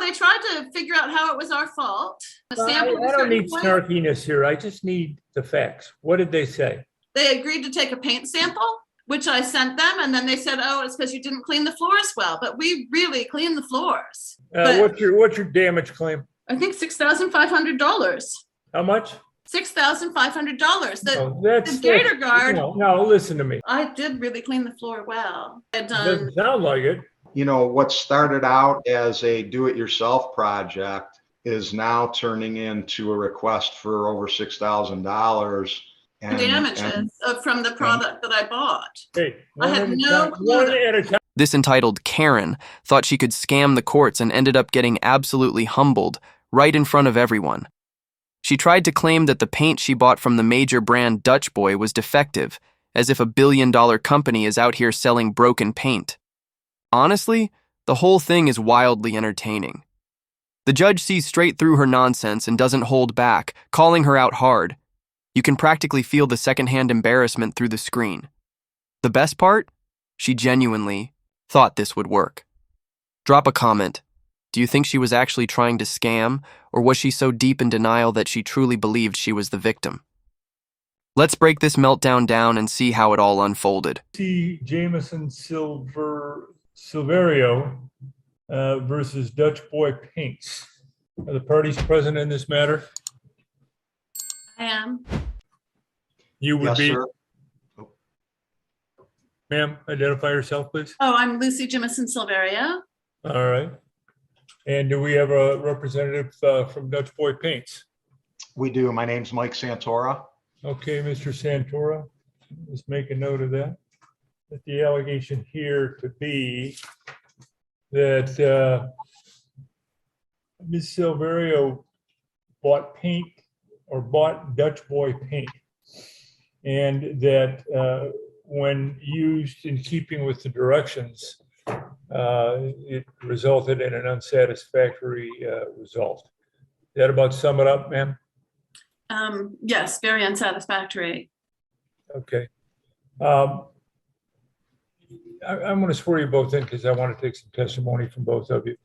they tried to figure out how it was our fault. I don't need snarkiness here. I just need the facts. What did they say? They agreed to take a paint sample, which I sent them, and then they said, "Oh, it's because you didn't clean the floors well." But we really cleaned the floors. What's your damage claim? I think $6,500. How much? $6,500. The Gator Guard. No, listen to me. I did really clean the floor well. Doesn't sound like it. What started out as a do-it-yourself project is now turning into a request for over $6,000. Damages from the product that I bought. Hey, I had no clue. This entitled Karen thought she could scam the courts and ended up getting absolutely humbled right in front of everyone. She tried to claim that the paint she bought from the major brand Dutch Boy was defective, as if a billion-dollar company is out here selling broken paint. Honestly, the whole thing is wildly entertaining. The judge sees straight through her nonsense and doesn't hold back, calling her out hard. You can practically feel the secondhand embarrassment through the screen. The best part? She genuinely thought this would work. Drop a comment. Do you think she was actually trying to scam, or was she so deep in denial that she truly believed she was the victim? Let's break this meltdown down and see how it all unfolded. See Jameson Silverio versus Dutch Boy Paints. Are the parties present in this matter? I am. You would Yes, be. sir. Ma'am, identify yourself, please. Oh, I'm Lucy Jimison Silveria. All right. And do we have a representative from Dutch Boy Paints? We do. My name's Mike Santora. Okay, Mr. Santora, let's make a note of that. That the allegation here to be that Ms. Silverio bought paint or bought Dutch Boy paint, and that when used in keeping with the directions, it resulted in an unsatisfactory result. That about sum it up, ma'am? Yes, very unsatisfactory. Okay. I'm going to swear you both in because I want to take some testimony from both of you.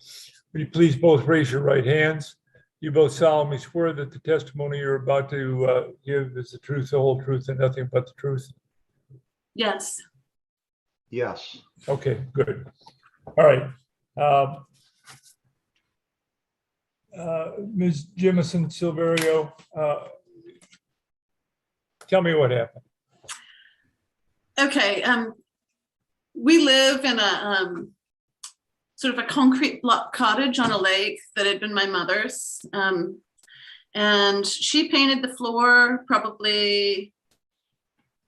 Would you please both raise your right hands? You both solemnly swear that the testimony you're about to give is the truth, the whole truth, and nothing but the truth? Yes. Yes. Okay, good. All right. Ms. Jimison Silverio, tell me what happened. Okay. We live in a sort of a concrete block cottage on a lake that had been my mother's. And she painted the floor probably,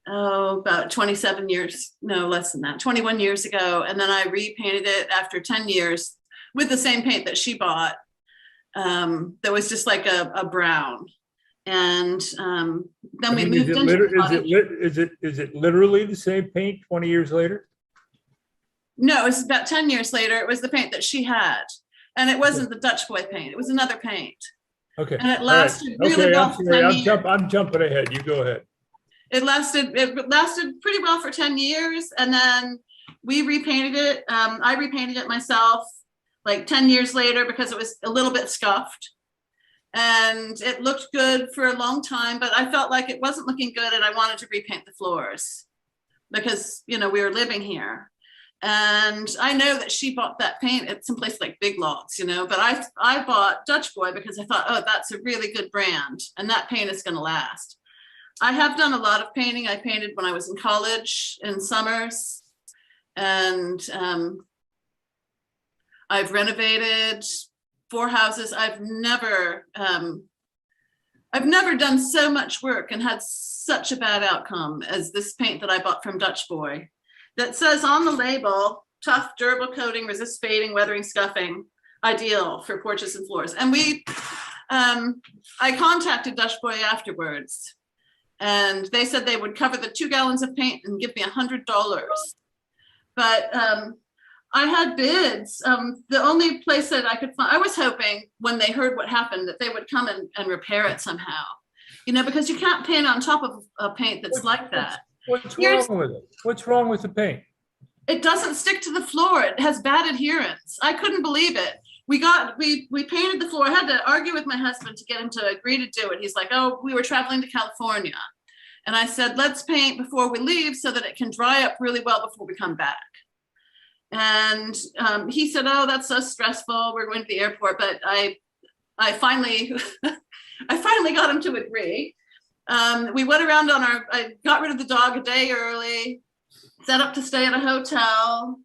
about 27 years, no, less than that, 21 years ago. And then I repainted it after 10 years with the same paint that she bought. That was just like a brown. And then we moved into the cottage. Is it literally the same paint 20 years later? No, it's about 10 years later. It was the paint that she had. And it wasn't the Dutch Boy paint. It was another paint. Okay. And it lasted really well for 10 years. I'm jumping ahead. You go ahead. It lasted pretty well for 10 years. And then we repainted it. I repainted it myself like 10 years later because it was a little bit scuffed. And it looked good for a long time, but I felt like it wasn't looking good and I wanted to repaint the floors because, we were living here. And I know that she bought that paint at some place like Big Lots, but I bought Dutch Boy because I thought, oh, that's a really good brand and that paint is going to last. I have done a lot of painting. I painted when I was in college in summers, and I've renovated 4 houses. I've never done so much work and had such a bad outcome as this paint that I bought from Dutch Boy that says on the label, tough, durable coating, resist fading, weathering, scuffing, ideal for porches and floors. And I contacted Dutch Boy afterwards and they said they would cover the 2 gallons of paint and give me $100. But I had bids. The only place that I could find, I was hoping when they heard what happened that they would come and repair it somehow, because you can't paint on top of a paint that's like that. What's wrong with it? What's wrong with the paint? It doesn't stick to the floor. It has bad adherence. I couldn't believe it. we painted the floor. I had to argue with my husband to get him to agree to do it. He's like, oh, we were traveling to California. And I said, let's paint before we leave so that it can dry up really well before we come back. And he said, oh, that's so stressful. We're going to the airport. But I finally, I finally got him to agree. We went around I got rid of the dog a day early, set up to stay at a hotel.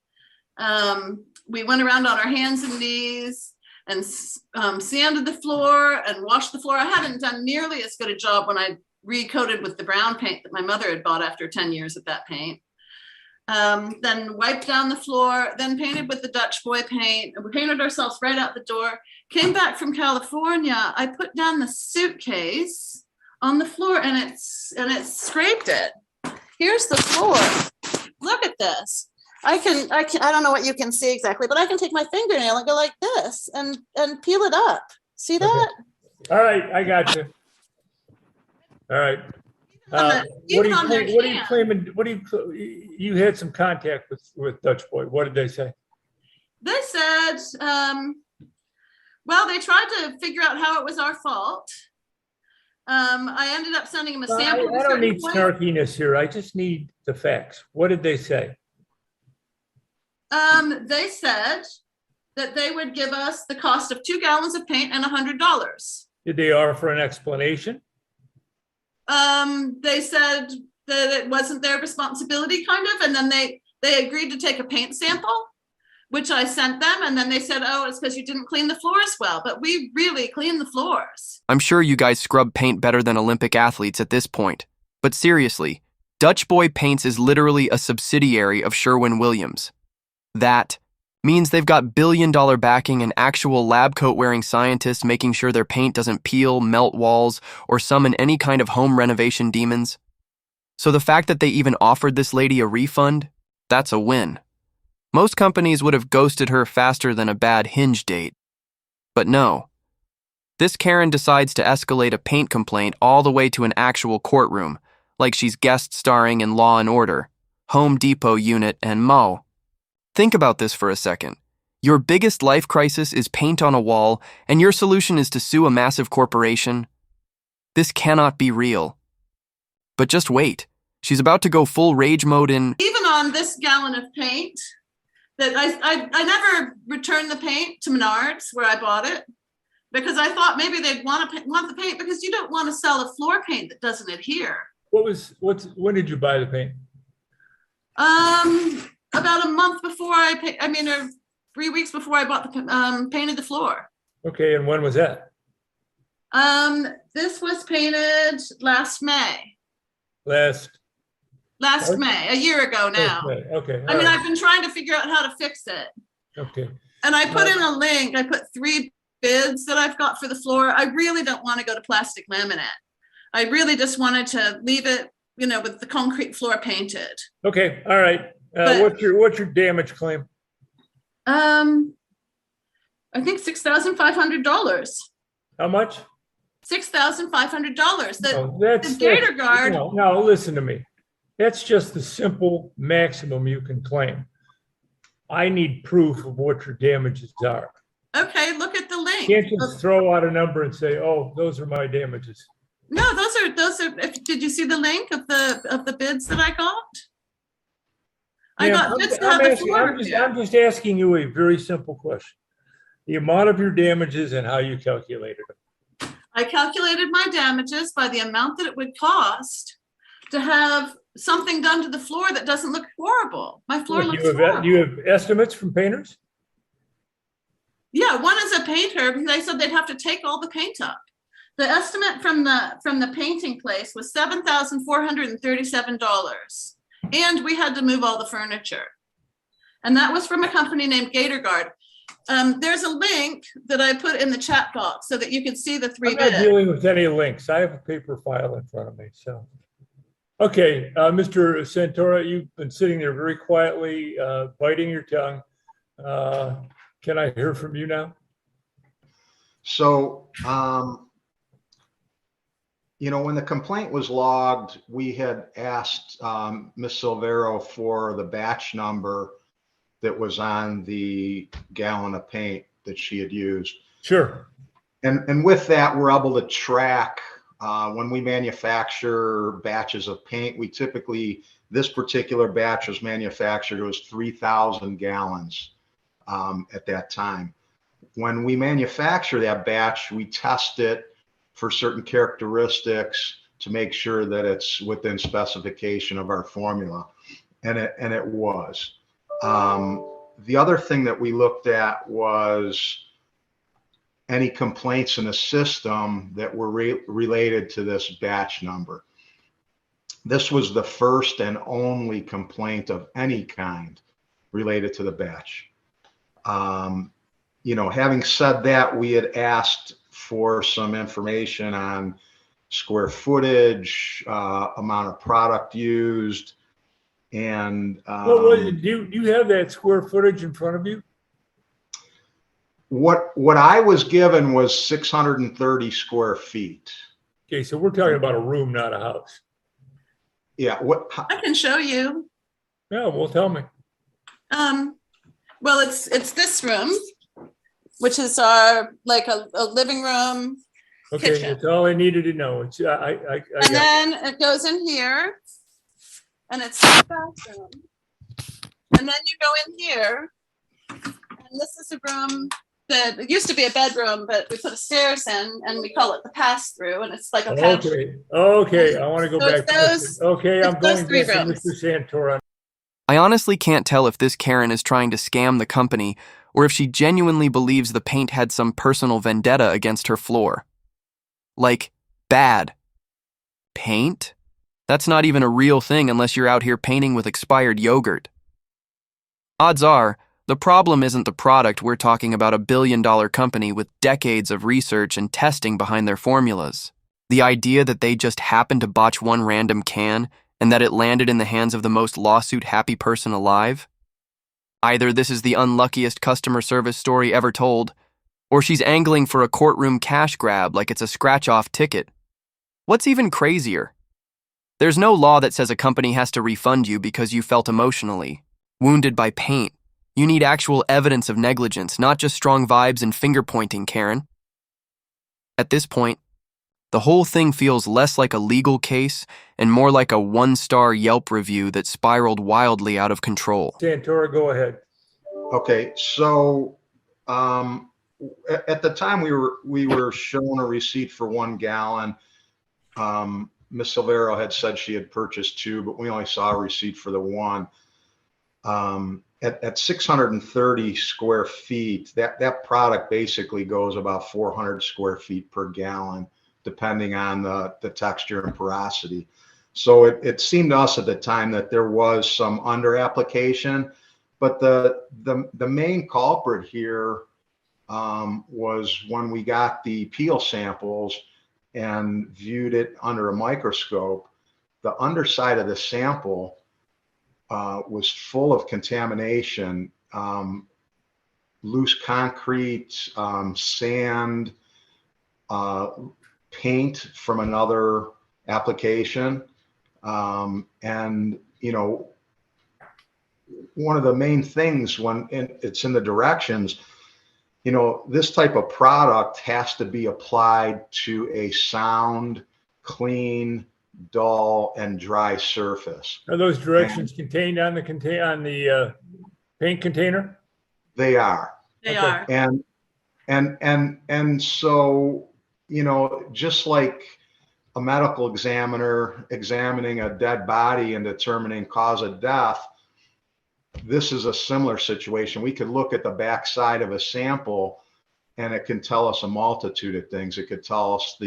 We went around on our hands and knees and sanded the floor and washed the floor. I hadn't done nearly as good a job when I recoated with the brown paint that my mother had bought after 10 years of that paint. Then wiped down the floor, then painted with the Dutch boy paint. We painted ourselves right out the door. Came back from California. I put down the suitcase on the floor and it scraped it. Here's the floor. Look at this. I don't know what you can see exactly, but I can take my fingernail and go like this and peel it up. See that? Okay. All right, I got you. All right. What are you claiming? You had some contact with Dutch Boy. What did they say? They said, well, they tried to figure out how it was our fault. I ended up sending him a sample. I don't need snarkiness here. I just need the facts. What did they say? They said that they would give us the cost of 2 gallons of paint and $100. Did they offer an explanation? They said that it wasn't their responsibility, kind of, and then they agreed to take a paint sample, which I sent them, and then they said, oh, it's because you didn't clean the floors well, but we really cleaned the floors. I'm sure you guys scrub paint better than Olympic athletes at this point. But seriously, Dutch Boy Paints is literally a subsidiary of Sherwin-Williams. That means they've got billion-dollar backing and actual lab coat-wearing scientists making sure their paint doesn't peel, melt walls, or summon any kind of home renovation demons. So the fact that they even offered this lady a refund, that's a win. Most companies would have ghosted her faster than a bad Hinge date. But no. This Karen decides to escalate a paint complaint all the way to an actual courtroom, like she's guest starring in Law & Order, Home Depot unit, and Mo. Think about this for a second. Your biggest life crisis is paint on a wall, and your solution is to sue a massive corporation? This cannot be real. But just wait. She's about to go full rage mode in... Even on this gallon of paint, that I never returned the paint to Menards where I bought it, because I thought maybe they'd want the paint, because you don't want to sell a floor paint that doesn't adhere. When did you buy the paint? About a month before or 3 weeks before I bought painted the floor. Okay, and when was that? This was painted last May. Last May, a year ago now. Okay. I mean, I've been trying to figure out how to fix it. Okay. And I put in a link. I put 3 bids that I've got for the floor. I really don't want to go to plastic laminate. I really just wanted to leave it, with the concrete floor painted. Okay. All right. What's your damage claim? I think $6,500. How much? $6,500. The Gator Guard. No, listen to me. That's just the simple maximum you can claim. I need proof of what your damages are. Okay, look at the link. You can't just throw out a number and say, "Oh, those are my damages." No, those are. Did you see the link of the bids that I got? I'm just asking you a very simple question. The amount of your damages and how you calculated them. I calculated my damages by the amount that it would cost to have something done to the floor that doesn't look horrible. My floor looks horrible. Do you have estimates from painters? Yeah, one is a painter, because they said they'd have to take all the paint up. The estimate from the painting place was $7,437. And we had to move all the furniture. And that was from a company named Gator Guard. There's a link that I put in the chat box so that you can see the 3 bids. I'm not dealing with any links. I have a paper file in front of me. So, okay, Mr. Santora, you've been sitting there very quietly, biting your tongue. Can I hear from you now? So, when the complaint was logged, we had asked Ms. Silvero for the batch number that was on the gallon of paint. she had used. Sure. And with that, we're able to track when we manufacture batches of paint. We typically, this particular batch was manufactured, it was 3,000 gallons at that time. When we manufacture that batch, we test it for certain characteristics to make sure that it's within specification of our formula, and it was. The other thing that we looked at was any complaints in the system that were related to this batch number. This was the first and only complaint of any kind related to the batch. You know, having said that, we had asked for some information on square footage, amount of product used, and do you have that square footage in front of you? What I was given was 630 square feet. Okay, so we're talking about a room, not a house. Yeah. I can show you. Yeah, well, tell me. Well, it's this room, which is our like a living room. Okay, Kitchen. that's all I needed to know. It's I And then it goes in here, and it's the bathroom. And then you go in here, and this is a room that it used to be a bedroom, but we put a stairs in, and we call it the pass-through, and it's like a pantry. Okay. I want to go So back it's to those- this. Okay, I'm it's those going three back to rooms. Mr. Santora. I honestly can't tell if this Karen is trying to scam the company or if she genuinely believes the paint had some personal vendetta against her floor. Like, bad paint? That's not even a real thing unless you're out here painting with expired yogurt. Odds are, the problem isn't the product. We're talking about $1 billion company with decades of research and testing behind their formulas. The idea that they just happened to botch one random can and that it landed in the hands of the most lawsuit-happy person alive? Either this is the unluckiest customer service story ever told, or she's angling for a courtroom cash grab like it's a scratch-off ticket. What's even crazier? There's no law that says a company has to refund you because you felt emotionally wounded by paint. You need actual evidence of negligence, not just strong vibes and finger-pointing, Karen. At this point, the whole thing feels less like a legal case and more like a one-star Yelp review that spiraled wildly out of control. Santora, go ahead. Okay, so at the time we were shown a receipt for 1 gallon. Ms. Silvero had said she had purchased 2, but we only saw a receipt for the 1. At 630 square feet, that product basically goes about 400 square feet per gallon, depending on the texture and porosity. So it seemed to us at the time that there was some under application, but the main culprit here was when we got the peel samples and viewed it under a microscope. The underside of the sample was full of contamination, loose concrete, sand, paint from another application. And, you know, one of the main things when it's in the directions, you know, this type of product has to be applied to a sound, clean, dull, and dry surface. Are those directions contained on the paint container? They are. They Okay. are. And so, you know, just like a medical examiner examining a dead body and determining cause of death, this is a similar situation. We could look at the backside of a sample and it can tell us a multitude of things. It could tell us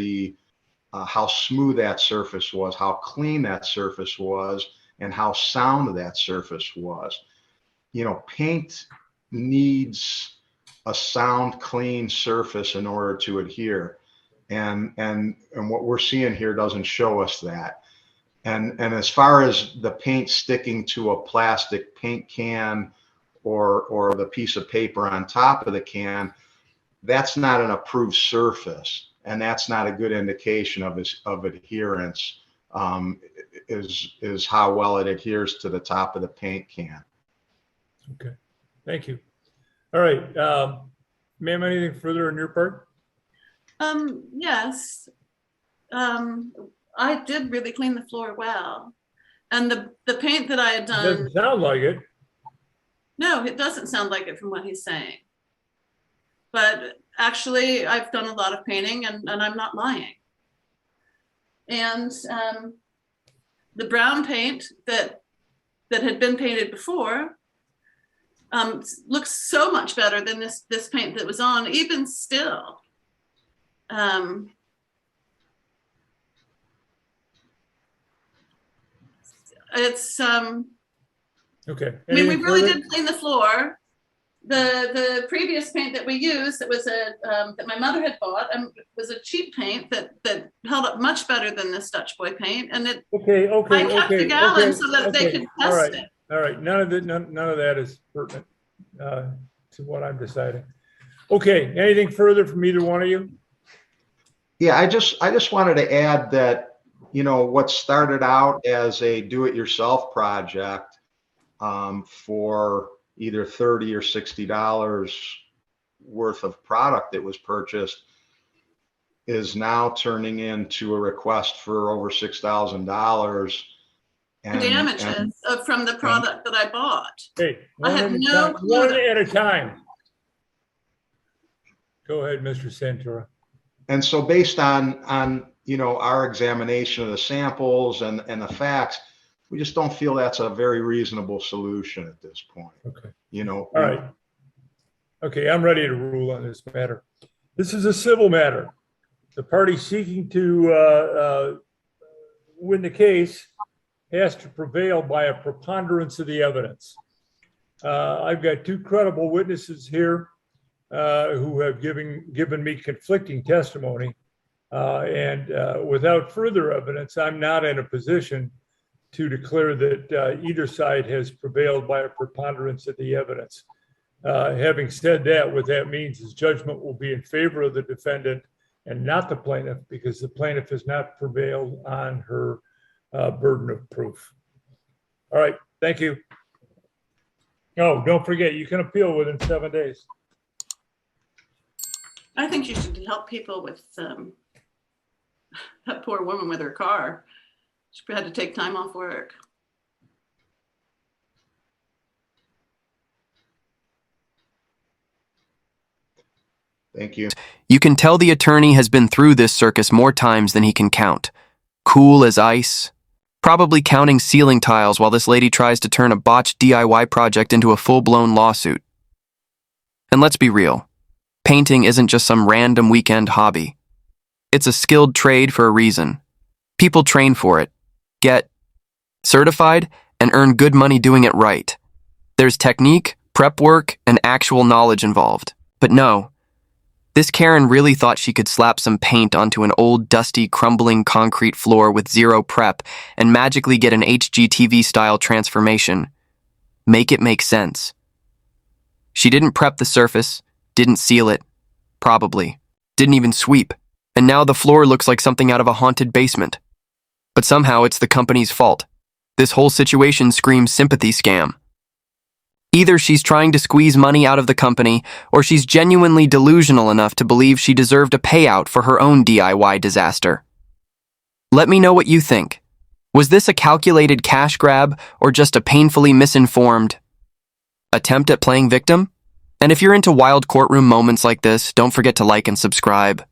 how smooth that surface was, how clean that surface was, and how sound that surface was. You know, paint needs a sound, clean surface in order to adhere. And what we're seeing here doesn't show us that. And as far as the paint sticking to a plastic paint can or the piece of paper on top of the can, that's not an approved surface, and that's not a good indication of adherence. Is how well it adheres to the top of the paint can. Okay, thank you. All right, Ma'am, anything further on your part? Yes. I did really clean the floor well. And the paint that I had done, Doesn't sound like it. no, it doesn't sound like it from what he's saying. But actually, I've done a lot of painting and I'm not lying. And the brown paint that had been painted before looks so much better than this paint that was on, even still. It's Okay. I mean, we Anything really further? did clean the floor. The previous paint that we used, that was that my mother had bought, was a cheap paint that held up much better than this Dutch Boy paint, and it Okay, I kept the gallon so that they could all test right, it. all right. None of that is pertinent to what I'm deciding. Okay, anything further from either one of you? Yeah, I just wanted to add that, what started out as a do-it-yourself project for either $30 or $60 worth of product that was purchased is now turning into a request for over $6,000. Damages from the product that I bought. Hey, I had no clue one that- at a time. Go ahead, Mr. Santora. And so based on our examination of the samples and the facts, we just don't feel that's a very reasonable solution at this point. Okay. All All right. Okay, I'm ready to rule on this matter. This is a civil matter. The party seeking to win the case has to prevail by a preponderance of the evidence. I've got two credible witnesses here who have given me conflicting testimony. And without further evidence, I'm not in a position to declare that either side has prevailed by a preponderance of the evidence. Having said that, what that means is judgment will be in favor of the defendant and not the plaintiff, because the plaintiff has not prevailed on her burden of proof. All right, thank you. Oh, don't forget, you can appeal within 7 days. I think you should help people with that poor woman with her car. She had to take time off work. Thank you. You can tell the attorney has been through this circus more times than he can count. Cool as ice. Probably counting ceiling tiles while this lady tries to turn a botched DIY project into a full-blown lawsuit. And let's be real. Painting isn't just some random weekend hobby. It's a skilled trade for a reason. People train for it, get certified, and earn good money doing it right. There's technique, prep work, and actual knowledge involved. But no, this Karen really thought she could slap some paint onto an old, dusty, crumbling concrete floor with zero prep and magically get an HGTV-style transformation. Make it make sense. She didn't prep the surface, didn't seal it, probably, didn't even sweep, and now the floor looks like something out of a haunted basement. But somehow it's the company's fault. This whole situation screams sympathy scam. Either she's trying to squeeze money out of the company, or she's genuinely delusional enough to believe she deserved a payout for her own DIY disaster. Let me know what you think. Was this a calculated cash grab, or just a painfully misinformed attempt at playing victim? And if you're into wild courtroom moments like this, don't forget to like and subscribe.